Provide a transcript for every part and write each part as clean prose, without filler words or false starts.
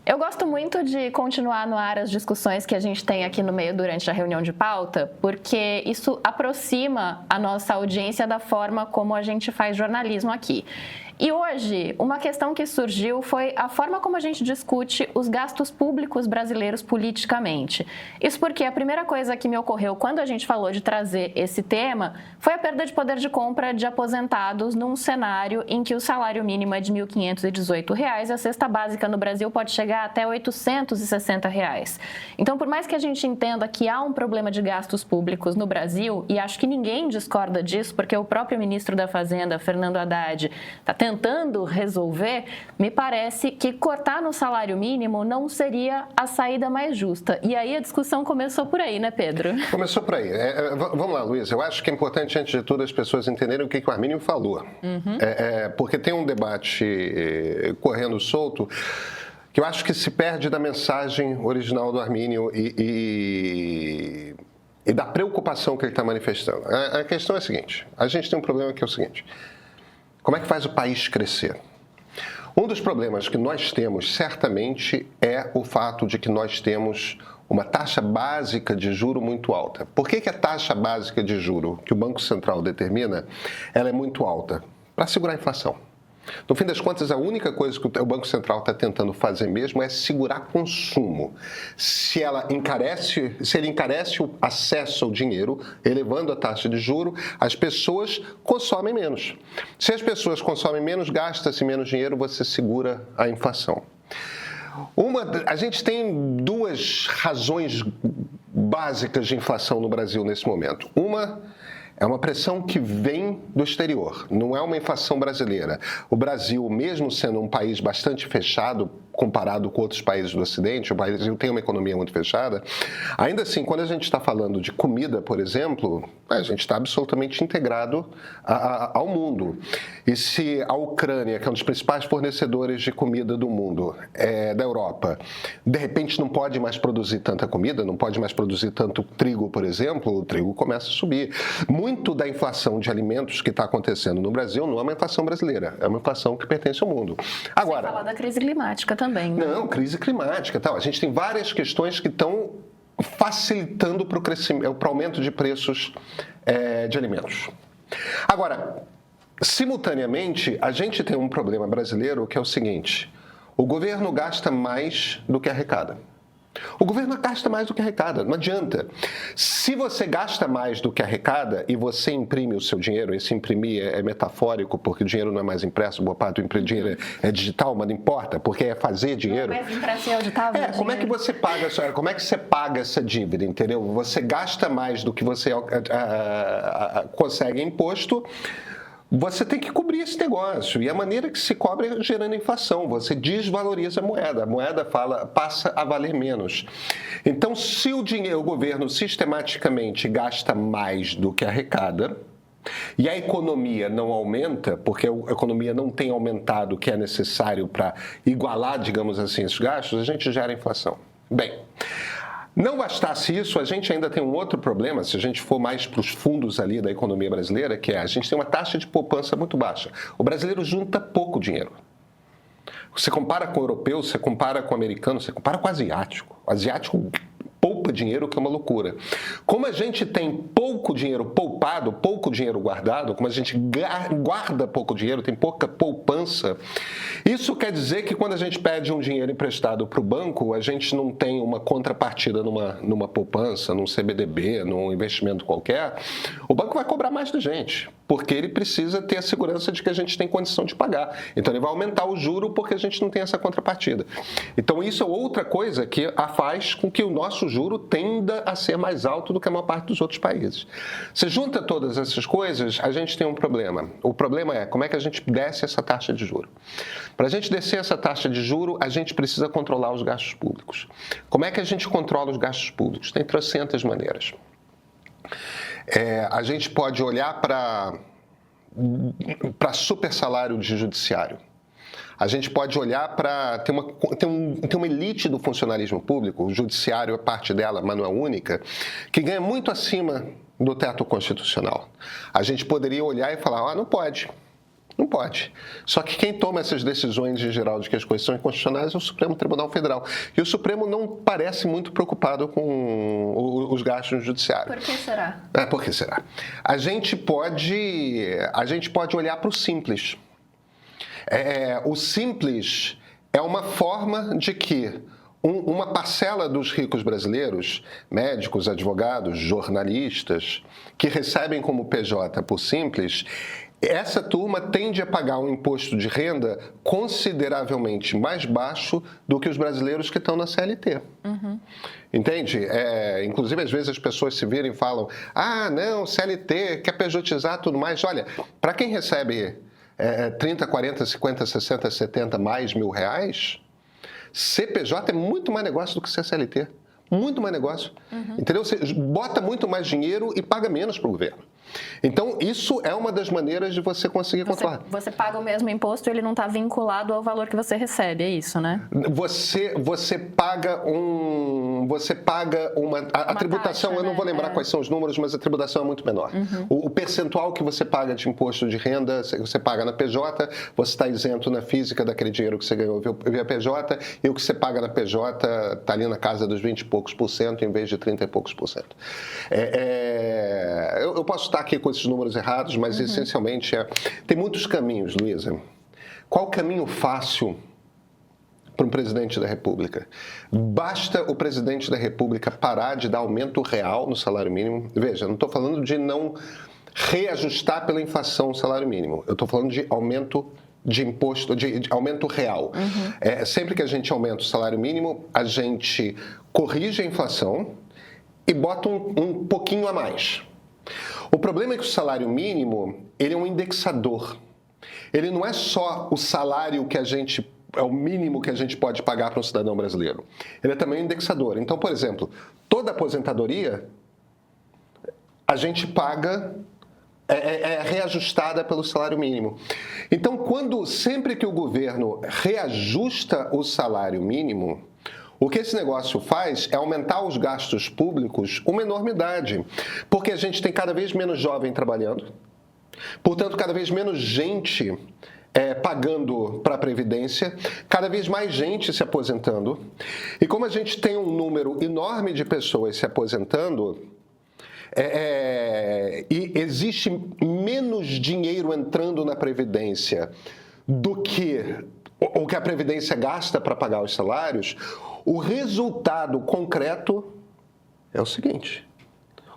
Eu gosto muito de continuar no ar as discussões que a gente tem aqui no meio durante a reunião de pauta, porque isso aproxima a nossa audiência da forma como a gente faz jornalismo aqui. E hoje, uma questão que surgiu foi a forma como a gente discute os gastos públicos brasileiros politicamente. Isso porque a primeira coisa que me ocorreu quando a gente falou de trazer esse tema foi a perda de poder de compra de aposentados num cenário em que o salário mínimo é de R$ 1.518 e a cesta básica no Brasil pode chegar até R$ 860. Então, por mais que a gente entenda que há um problema de gastos públicos no Brasil, e acho que ninguém discorda disso, porque o próprio ministro da Fazenda, Fernando Haddad, está tentando resolver, me parece que cortar no salário mínimo não seria a saída mais justa. E aí a discussão começou por aí, né, Pedro? Começou por aí. Vamos lá, Luiz. Eu acho que é importante, antes de tudo, as pessoas entenderem o que o Armínio falou. Porque tem um debate correndo solto que eu acho que se perde da mensagem original do Armínio e da preocupação que ele está manifestando. A questão é a seguinte: a gente tem um problema que é o seguinte: como é que faz o país crescer? Um dos problemas que nós temos, certamente, é o fato de que nós temos uma taxa básica de juro muito alta. Por que a taxa básica de juro que o Banco Central determina, ela é muito alta? Para segurar a inflação. No fim das contas, a única coisa que o Banco Central está tentando fazer mesmo é segurar consumo. Se ele encarece o acesso ao dinheiro, elevando a taxa de juro, as pessoas consomem menos. Se as pessoas consomem menos, gasta-se menos dinheiro, você segura a inflação. A gente tem duas razões básicas de inflação no Brasil nesse momento. Uma é uma pressão que vem do exterior, não é uma inflação brasileira. O Brasil, mesmo sendo um país bastante fechado, comparado com outros países do Ocidente, o Brasil tem uma economia muito fechada. Ainda assim, quando a gente está falando de comida, por exemplo, a gente está absolutamente integrado ao mundo. E se a Ucrânia, que é um dos principais fornecedores de comida do mundo, da Europa, de repente não pode mais produzir tanta comida, não pode mais produzir tanto trigo, por exemplo, o trigo começa a subir. Muito da inflação de alimentos que está acontecendo no Brasil não é uma inflação brasileira, é uma inflação que pertence ao mundo. Agora, sem falar da crise climática também. Né? Não, crise climática, tal. A gente tem várias questões que estão facilitando para o aumento de preços de alimentos. Agora, simultaneamente, a gente tem um problema brasileiro que é o seguinte: o governo gasta mais do que arrecada. O governo gasta mais do que arrecada, não adianta. Se você gasta mais do que arrecada e você imprime o seu dinheiro, esse imprimir é metafórico, porque o dinheiro não é mais impresso, boa parte do dinheiro é digital, mas não importa, porque é fazer dinheiro. Não é mais impresso, é auditável. Como é que você paga, como é que você paga essa dívida, entendeu? Você gasta mais do que você consegue em imposto. Você tem que cobrir esse negócio, e a maneira que se cobre é gerando inflação. Você desvaloriza a moeda passa a valer menos. Então, se o governo sistematicamente gasta mais do que arrecada, e a economia não aumenta, porque a economia não tem aumentado o que é necessário para igualar, digamos assim, esses gastos, a gente gera inflação. Bem, não bastasse isso, a gente ainda tem um outro problema, se a gente for mais para os fundos ali da economia brasileira, que é a gente tem uma taxa de poupança muito baixa. O brasileiro junta pouco dinheiro. Você compara com o europeu, você compara com o americano, você compara com o asiático. O asiático poupa dinheiro, que é uma loucura. Como a gente tem pouco dinheiro poupado, pouco dinheiro guardado, como a gente guarda pouco dinheiro, tem pouca poupança, isso quer dizer que quando a gente pede um dinheiro emprestado para o banco, a gente não tem uma contrapartida numa poupança, num CBDB, num investimento qualquer, o banco vai cobrar mais da gente, porque ele precisa ter a segurança de que a gente tem condição de pagar. Então ele vai aumentar o juro porque a gente não tem essa contrapartida. Então isso é outra coisa que faz com que o nosso juro tenda a ser mais alto do que a maior parte dos outros países. Se junta todas essas coisas, a gente tem um problema. O problema é como é que a gente desce essa taxa de juro. Para a gente descer essa taxa de juro, a gente precisa controlar os gastos públicos. Como é que a gente controla os gastos públicos? Tem trocentas maneiras. A gente pode olhar para super salário de judiciário. A gente pode olhar para... Tem uma elite do funcionalismo público, o judiciário é parte dela, mas não é única, que ganha muito acima do teto constitucional. A gente poderia olhar e falar, não pode. Não pode. Só que quem toma essas decisões em geral de que as coisas são inconstitucionais é o Supremo Tribunal Federal. E o Supremo não parece muito preocupado com os gastos no judiciário. Por que será? Por que será? A gente pode olhar para o simples. O simples é uma forma de que uma parcela dos ricos brasileiros, médicos, advogados, jornalistas, que recebem como PJ por simples, essa turma tende a pagar um imposto de renda consideravelmente mais baixo do que os brasileiros que estão na CLT. Uhum. Entende? Inclusive, às vezes as pessoas se viram e falam: não, CLT, quer pejotizar tudo mais. Olha, para quem recebe 30, 40, 50, 60, 70 mais R$1.000, CPJ é muito mais negócio do que CLT. Muito mais negócio. Uhum. Entendeu? Você bota muito mais dinheiro e paga menos para o governo. Então, isso é uma das maneiras de você conseguir controlar. Você paga o mesmo imposto e ele não está vinculado ao valor que você recebe, é isso, né? Você paga uma tributação, taxa, eu não vou lembrar quais são os números, mas a tributação é muito menor. Uhum. O percentual que você paga de imposto de renda, você paga na PJ, você está isento na física daquele dinheiro que você ganhou via PJ, e o que você paga na PJ está ali na casa dos 20 e poucos por cento, em vez de 30 e poucos por cento. Eu posso estar aqui com esses números errados, mas essencialmente tem muitos caminhos, Luísa. Qual o caminho fácil para um presidente da República? Basta o presidente da República parar de dar aumento real no salário mínimo. Veja, não estou falando de não reajustar pela inflação o salário mínimo. Eu estou falando de aumento de imposto, de aumento real. Uhum. Sempre que a gente aumenta o salário mínimo, a gente corrige a inflação e bota um pouquinho a mais. O problema é que o salário mínimo, ele é um indexador. Ele não é só o salário que é o mínimo que a gente pode pagar para um cidadão brasileiro. Ele é também um indexador. Então, por exemplo, toda aposentadoria, a gente paga, é reajustada pelo salário mínimo. Então, sempre que o governo reajusta o salário mínimo, o que esse negócio faz é aumentar os gastos públicos uma enormidade, porque a gente tem cada vez menos jovem trabalhando, portanto, cada vez menos gente pagando para a Previdência, cada vez mais gente se aposentando. E como a gente tem um número enorme de pessoas se aposentando, e existe menos dinheiro entrando na Previdência do que o que a Previdência gasta para pagar os salários, o resultado concreto é o seguinte: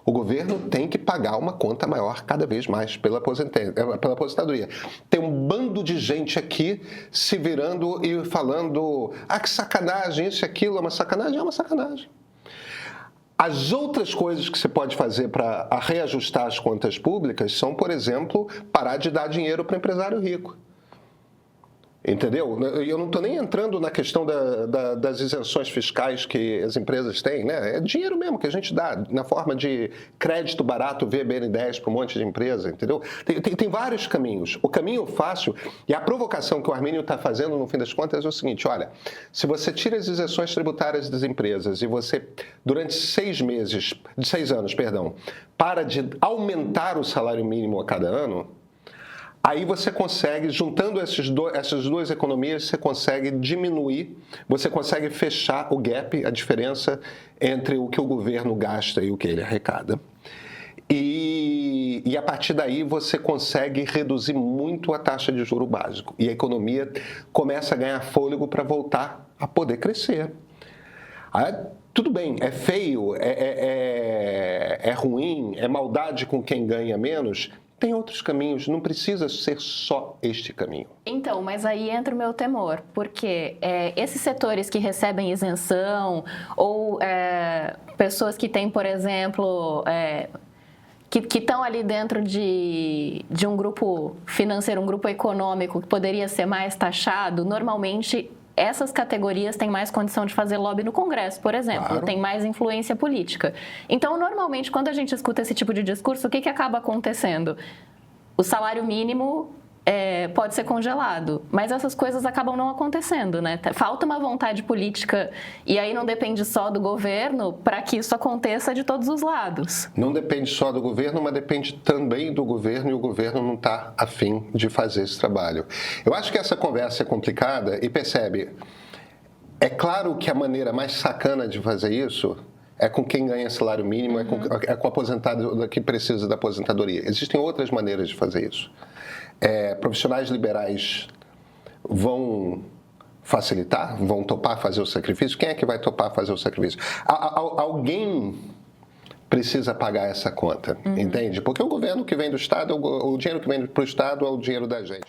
o governo tem que pagar uma conta maior cada vez mais pela aposentadoria. Tem um bando de gente aqui se virando e falando: que sacanagem, isso e aquilo. É uma sacanagem? É uma sacanagem. As outras coisas que você pode fazer para reajustar as contas públicas são, por exemplo, parar de dar dinheiro para empresário rico. Entendeu? Eu não estou nem entrando na questão das isenções fiscais que as empresas têm, né? É dinheiro mesmo que a gente dá na forma de crédito barato via BN10 para um monte de empresa, entendeu? Tem vários caminhos. O caminho fácil e a provocação que o Armínio está fazendo, no fim das contas, é o seguinte: olha, se você tira as isenções tributárias das empresas e você, durante 6 anos, para de aumentar o salário mínimo a cada ano, aí você consegue, juntando essas duas economias, você consegue diminuir, você consegue fechar o gap, a diferença entre o que o governo gasta e o que ele arrecada. E a partir daí você consegue reduzir muito a taxa de juro básico. E a economia começa a ganhar fôlego para voltar a poder crescer. Tudo bem, é feio, é ruim, é maldade com quem ganha menos. Tem outros caminhos, não precisa ser só este caminho. Então, mas aí entra o meu temor, porque esses setores que recebem isenção ou pessoas que têm, por exemplo, que estão ali dentro de um grupo financeiro, um grupo econômico que poderia ser mais taxado, normalmente essas categorias têm mais condição de fazer lobby no Congresso, por exemplo, claro. Tem mais influência política. Então, normalmente, quando a gente escuta esse tipo de discurso, o que acaba acontecendo? O salário mínimo, pode ser congelado. Mas essas coisas acabam não acontecendo, né? Falta uma vontade política, e aí não depende só do governo para que isso aconteça de todos os lados. Não depende só do governo, mas depende também do governo, e o governo não está afim de fazer esse trabalho. Eu acho que essa conversa é complicada e percebe, é claro que a maneira mais sacana de fazer isso é com quem ganha salário mínimo, é com o aposentado que precisa da aposentadoria. Existem outras maneiras de fazer isso. Profissionais liberais vão facilitar? Vão topar fazer o sacrifício? Quem é que vai topar fazer o sacrifício? Alguém precisa pagar essa conta, entende? Porque o governo que vem do Estado, o dinheiro que vem para o Estado é o dinheiro da gente.